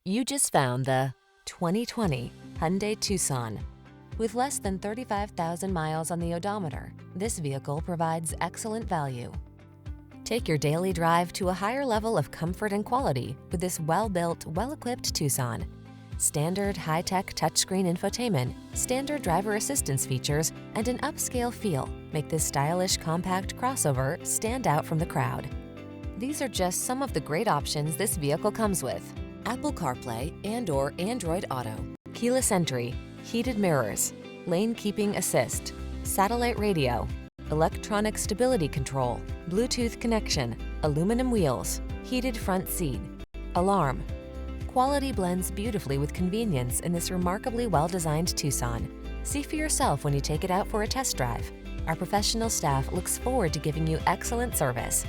You just found the 2020 Hyundai Tucson. With less than 35,000 miles on the odometer, this vehicle provides excellent value. Take your daily drive to a higher level of comfort and quality with this well-built, well-equipped Tucson. Standard high-tech touchscreen infotainment, standard driver assistance features, and an upscale feel make this stylish compact crossover stand out from the crowd. These are just some of the great options this vehicle comes with: Apple CarPlay and/or Android Auto, keyless entry, heated mirrors, lane keeping assist, satellite radio, electronic stability control, Bluetooth connection, aluminum wheels, heated front seat, alarm. Quality blends beautifully with convenience in this remarkably well-designed Tucson. See for yourself when you take it out for a test drive. Our professional staff looks forward to giving you excellent service.